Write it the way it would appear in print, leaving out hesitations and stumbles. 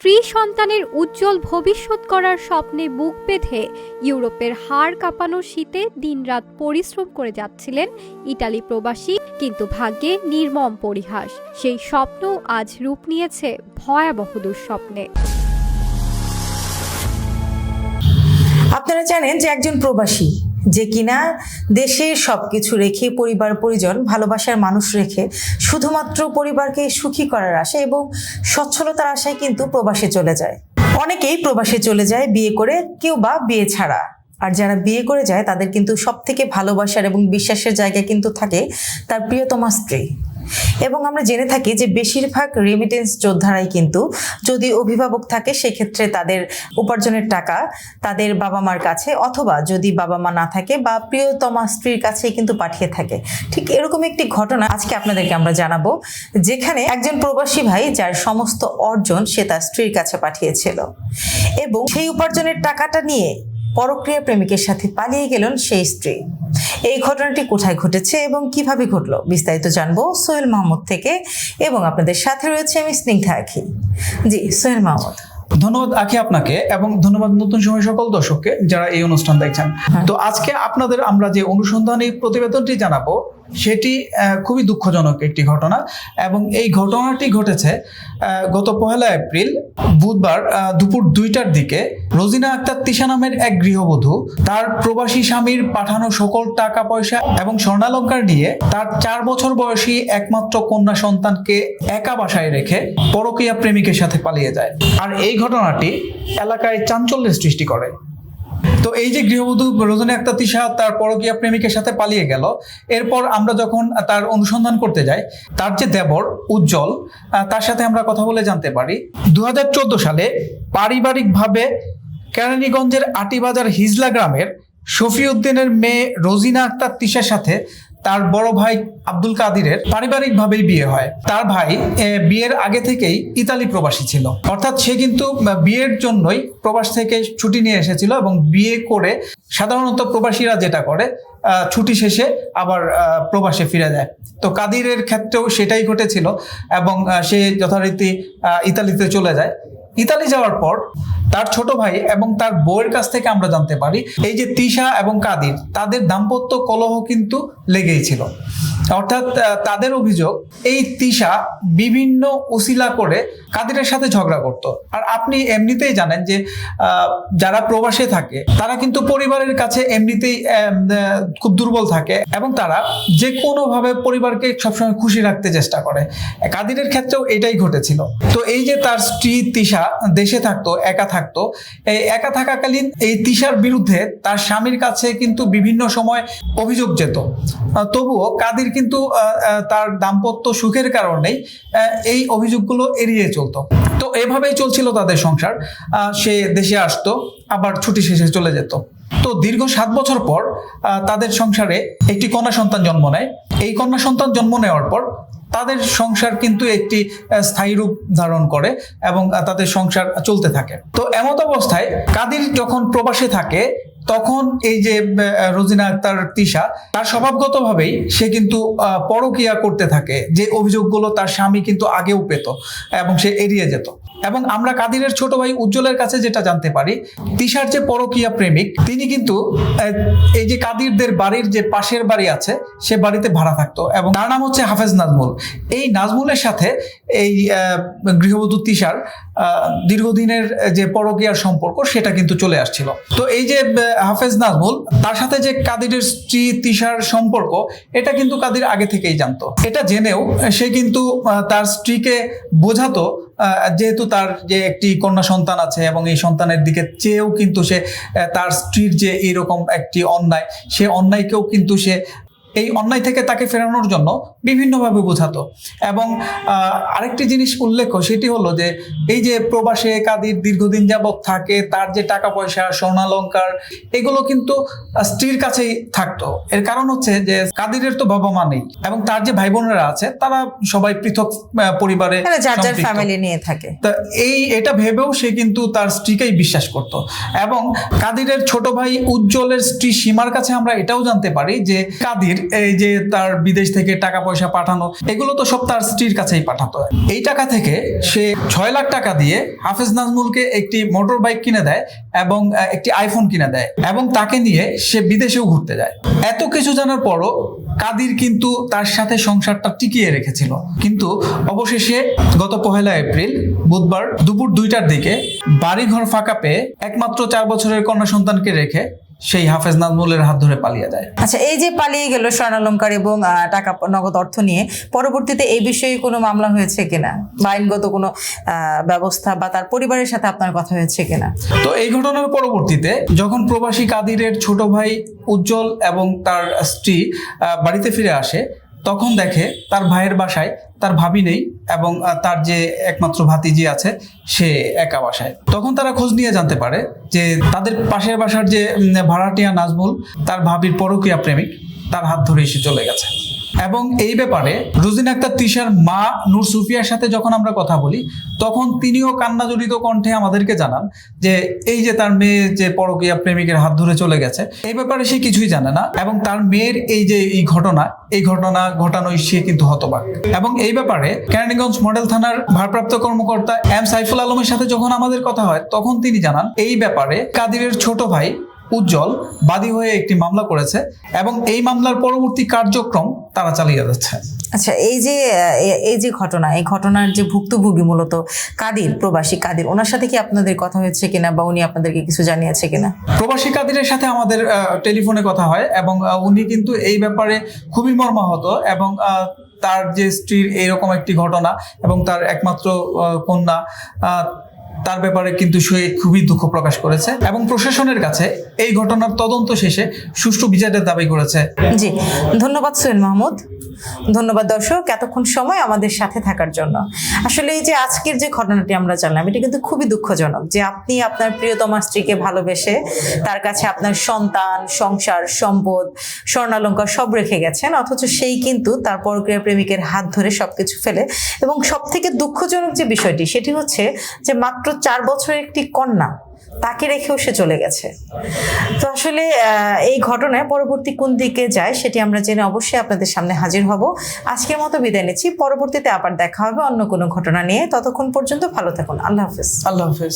স্ত্রী সন্তানের উজ্জ্বল ভবিষ্যৎ করার স্বপ্নে বুক বেঁধে ইউরোপের হাড় কাঁপানো শীতে দিনরাত পরিশ্রম করে যাচ্ছিলেন ইতালি প্রবাসী, কিন্তু ভাগ্যে নির্মম পরিহাস। সেই স্বপ্ন আজ রূপ নিয়েছে ভয়াবহ দুঃস্বপ্নে। আপনারা জানেন যে একজন প্রবাসী যে কিনা দেশে সবকিছু রেখে পরিবার পরিজন ভালোবাসার মানুষ রেখে শুধুমাত্র পরিবারকে সুখী করার আশায় এবং সচ্ছলতার আশায় কিন্তু প্রবাসে চলে যায়। অনেকেই প্রবাসে চলে যায় বিয়ে করে, কেউ বা বিয়ে ছাড়া। আর যারা বিয়ে করে যায় তাদের কিন্তু সব থেকে ভালোবাসার এবং বিশ্বাসের জায়গা কিন্তু থাকে তার প্রিয়তমা স্ত্রী। এবং আমরা জেনে থাকি যে বেশিরভাগ রেমিটেন্স যোদ্ধারাই কিন্তু যদি অভিভাবক থাকে সেক্ষেত্রে তাদের উপার্জনের টাকা তাদের বাবা মার কাছে, অথবা যদি বাবা মা না থাকে বা প্রিয়তমা স্ত্রীর কাছেই কিন্তু পাঠিয়ে থাকে। ঠিক এরকম একটি ঘটনা আজকে আপনাদেরকে আমরা জানাবো, যেখানে একজন প্রবাসী ভাই যার সমস্ত অর্জন সে তার স্ত্রীর কাছে পাঠিয়েছিল এবং সেই উপার্জনের টাকাটা নিয়ে পরক্রিয়া প্রেমিকের সাথে পালিয়ে গেলেন সেই স্ত্রী। এই ঘটনাটি কোথায় ঘটেছে এবং কিভাবে ঘটলো বিস্তারিত জানবো সোহেল মাহমুদ থেকে, এবং আপনাদের সাথে রয়েছে আমি স্নিগ্ধা আখি। জি সোহেল মাহমুদ। ধন্যবাদ আখি আপনাকে, এবং ধন্যবাদ নতুন সময় সকল দর্শককে যারা এই অনুষ্ঠান দেখছেন। তো আজকে আপনাদের আমরা যে অনুসন্ধানী প্রতিবেদনটি জানাবো সেটি খুবই দুঃখজনক একটি ঘটনা, এবং এই ঘটনাটি ঘটেছে গত 1 এপ্রিল বুধবার দুপুর 2টার দিকে। রোজিনা আক্তার তিশা নামের এক গৃহবধূ তার প্রবাসী স্বামীর পাঠানো সকল টাকা পয়সা এবং স্বর্ণালংকার নিয়ে তার 4 বছর বয়সী একমাত্র কন্যা সন্তানকে একা বাসায় রেখে পরকীয়া প্রেমিকের সাথে পালিয়ে যায়। আর এই ঘটনাটি এলাকায় চাঞ্চল্যের সৃষ্টি করে। তো এই যে গৃহবধূ রোজিনা আক্তার তিশা তার পরকীয়া প্রেমিকের সাথে পালিয়ে গেল, এরপর আমরা যখন তার অনুসন্ধান করতে যাই, তার যে দেবর উজ্জ্বল, তার সাথে আমরা কথা বলে জানতে পারি 2014 সালে পারিবারিকভাবে কেরানীগঞ্জের আটিবাজার হিজলা গ্রামের শফিউদ্দিনের মেয়ে রোজিনা আক্তার তিশার সাথে তার বড় ভাই আব্দুল কাদিরের পারিবারিকভাবেই বিয়ে হয়। তার ভাই বিয়ের আগে থেকেই ইতালি প্রবাসী ছিল, অর্থাৎ সে কিন্তু বিয়ের জন্যই প্রবাস থেকে ছুটি নিয়ে এসেছিল, এবং বিয়ে করে সাধারণত প্রবাসীরা যেটা করে ছুটি শেষে আবার প্রবাসে ফিরে যায়। তো কাদিরের ক্ষেত্রেও সেটাই ঘটেছিল, এবং সে যথারীতি ইতালিতে চলে যায়। ইতালি যাওয়ার পর তার ছোট ভাই এবং তার বউয়ের কাছ থেকে আমরা জানতে পারি এই যে তিশা এবং কাদির তাদের দাম্পত্য কলহ কিন্তু লেগেই ছিল। অর্থাৎ তাদের অভিযোগ এই তিশা বিভিন্ন উসিলা করে কাদিরের সাথে ঝগড়া করত। আর আপনি এমনিতেই জানেন যে যারা প্রবাসে থাকে তারা কিন্তু পরিবারের কাছে এমনিতেই খুব দুর্বল থাকে, এবং তারা যে কোনোভাবে পরিবারকে সবসময় খুশি রাখতে চেষ্টা করে। কাদিরের ক্ষেত্রেও এটাই ঘটেছিল। তো এই যে তার স্ত্রী তিশা দেশে থাকতো, একা থাকতো, এই একা থাকাকালীন এই তিশার বিরুদ্ধে তার স্বামীর কাছে কিন্তু বিভিন্ন সময় অভিযোগ যেত। তবুও কাদির কিন্তু তার দাম্পত্য সুখের কারণেই এই অভিযোগগুলো এড়িয়ে চলতো। তো এভাবেই চলছিল তাদের সংসার। সে দেশে আসতো, আবার ছুটি শেষে চলে যেত। তো দীর্ঘ 7 বছর পর তাদের সংসারে একটি কন্যা সন্তান জন্ম নেয়। এই কন্যা সন্তান জন্ম নেওয়ার পর তাদের সংসার কিন্তু একটি স্থায়ী রূপ ধারণ করে এবং তাদের সংসার চলতে থাকে। তো এমত অবস্থায় কাদির যখন প্রবাসে থাকে তখন এই যে রোজিনা আক্তার তিশা তার স্বভাবগতভাবেই সে কিন্তু পরকীয়া করতে থাকে, যে অভিযোগগুলো তার স্বামী কিন্তু আগেও পেত এবং সে এড়িয়ে যেত। এবং আমরা কাদিরের ছোট ভাই উজ্জ্বলের কাছে যেটা জানতে পারি, তিশার যে পরকীয়া প্রেমিক তিনি কিন্তু এই যে কাদিরদের বাড়ির যে পাশের বাড়ি আছে সে বাড়িতে ভাড়া থাকতো, এবং তার নাম হচ্ছে হাফেজ নাজমুল। এই নাজমুলের সাথে এই গৃহবধূ তিশার দীর্ঘদিনের যে পরকীয়ার সম্পর্ক সেটা কিন্তু চলে আসছিল। তো এই যে হাফেজ নাজমুল তার সাথে যে কাদিরের স্ত্রী তিশার সম্পর্ক, এটা কিন্তু কাদির আগে থেকেই জানতো। এটা জেনেও সে কিন্তু তার স্ত্রীকে বোঝাতো, যেহেতু তার যে একটি কন্যা সন্তান আছে এবং এই সন্তানের দিকে চেয়েও কিন্তু সে তার স্ত্রীর যে এইরকম একটি অন্যায়, সে অন্যায়কেও কিন্তু সে এই অন্যায় থেকে তাকে ফেরানোর জন্য বিভিন্নভাবে বোঝাতো। এবং আরেকটি জিনিস উল্লেখ্য সেটি হলো যে এই যে প্রবাসে কাদির দীর্ঘদিন যাবৎ থাকে, তার যে টাকা পয়সা স্বর্ণালংকার এগুলো কিন্তু স্ত্রীর কাছেই থাকতো। এর কারণ হচ্ছে যে কাদিরের তো বাবা মা নেই, এবং তার যে ভাই বোনেরা আছে তারা সবাই পৃথক পরিবারে ফ্যামিলি নিয়ে থাকে। তা এটা ভেবেও সে কিন্তু তার স্ত্রীকেই বিশ্বাস করত। এবং কাদিরের ছোট ভাই উজ্জ্বলের স্ত্রী সীমার কাছে আমরা এটাও জানতে পারি যে কাদির এই যে তার বিদেশ থেকে টাকা পয়সা পাঠানো, এগুলো তো সব তার স্ত্রীর কাছেই পাঠাতো। এই টাকা থেকে সে 6 লাখ টাকা দিয়ে হাফেজ নাজমুলকে একটি মোটর বাইক কিনে দেয় এবং একটি আইফোন কিনে দেয় এবং তাকে নিয়ে সে বিদেশেও ঘুরতে যায়। এত কিছু জানার পরও কাদির কিন্তু তার সাথে সংসারটা টিকিয়ে রেখেছিল। কিন্তু অবশেষে গত 1 এপ্রিল বুধবার দুপুর 2টার দিকে বাড়িঘর ফাঁকা পেয়ে একমাত্র 4 বছরের কন্যা সন্তানকে রেখে সেই হাফেজ নাজমুলের হাত ধরে পালিয়ে যায়। আচ্ছা, এই যে পালিয়ে গেল স্বর্ণালংকার এবং টাকা নগদ অর্থ নিয়ে, পরবর্তীতে এই বিষয়ে কোনো মামলা হয়েছে কিনা বা আইনগত কোনো ব্যবস্থা বা তার পরিবারের সাথে আপনার কথা হয়েছে কিনা? তো এই ঘটনার পরবর্তীতে যখন প্রবাসী কাদিরের ছোট ভাই উজ্জ্বল এবং তার স্ত্রী বাড়িতে ফিরে আসে, তখন দেখে তার ভাইয়ের বাসায় তার ভাবি নেই এবং তার যে একমাত্র ভাতিজি আছে সে একা বাসায়। তখন তারা খোঁজ নিয়ে জানতে পারে যে তাদের পাশের বাসার যে ভাড়াটিয়া নাজমুল, তার ভাবির পরকীয়া প্রেমিক, তার হাত ধরে এসে চলে গেছে। এবং এই ব্যাপারে রোজিনা আক্তার তৃষার মা নূর সুফিয়ার সাথে যখন আমরা কথা বলি, তখন তিনিও কান্নাজড়িত কণ্ঠে আমাদেরকে জানান যে এই যে তার মেয়ে যে পরকীয়া প্রেমিকের হাত ধরে চলে গেছে, এই ব্যাপারে সে কিছুই জানে না এবং তার মেয়ের এই যে এই ঘটনা ঘটানোই সে কিন্তু হতবাক। এবং এই ব্যাপারে কেরানীগঞ্জ মডেল থানার ভারপ্রাপ্ত কর্মকর্তা এম সাইফুল আলমের সাথে যখন আমাদের কথা হয়, তখন তিনি জানান এই ব্যাপারে কাদিরের ছোট ভাই উজ্জ্বল বাদী হয়ে একটি মামলা করেছে এবং এই মামলার পরবর্তী কার্যক্রম তারা চালিয়ে যাচ্ছে। আচ্ছা, এই যে ঘটনা, এই ঘটনার যে ভুক্তভোগী মূলত কাদির, প্রবাসী কাদির, ওনার সাথে কি আপনাদের কথা হয়েছে কিনা বা উনি আপনাদেরকে কিছু জানিয়েছে কিনা? প্রবাসী কাদিরের সাথে আমাদের টেলিফোনে কথা হয় এবং উনি কিন্তু এই ব্যাপারে খুবই মর্মাহত এবং তার যে স্ত্রীর এইরকম একটি ঘটনা এবং তার একমাত্র কন্যা, তার ব্যাপারে কিন্তু সে খুবই দুঃখ প্রকাশ করেছে এবং প্রশাসনের কাছে এই ঘটনার তদন্ত শেষে সুষ্ঠু বিচারের দাবি করেছে। জি, ধন্যবাদ সোহেল মাহমুদ। ধন্যবাদ দর্শক এতক্ষণ সময় আমাদের সাথে থাকার জন্য। আসলে এই যে আজকের যে ঘটনাটি আমরা জানলাম, এটা কিন্তু খুবই দুঃখজনক যে আপনি আপনার প্রিয়তমা স্ত্রীকে ভালোবেসে তার কাছে আপনার সন্তান, সংসার, সম্পদ, স্বর্ণালংকার সব রেখে গেছেন, অথচ সেই কিন্তু তার পরকীয়া প্রেমিকের হাত ধরে সবকিছু ফেলে। এবং সব থেকে দুঃখজনক যে বিষয়টি, সেটি হচ্ছে যে মাত্র 4 বছরের একটি কন্যা তাকে রেখেও সে চলে গেছে। তো আসলে এই ঘটনায় পরবর্তী কোন দিকে যায় সেটি আমরা জেনে অবশ্যই আপনাদের সামনে হাজির হব। আজকের মতো বিদায় নিচ্ছি, পরবর্তীতে আবার দেখা হবে অন্য কোনো ঘটনা নিয়ে। ততক্ষণ পর্যন্ত ভালো থাকুন। আল্লাহ হাফেজ। আল্লাহ হাফেজ।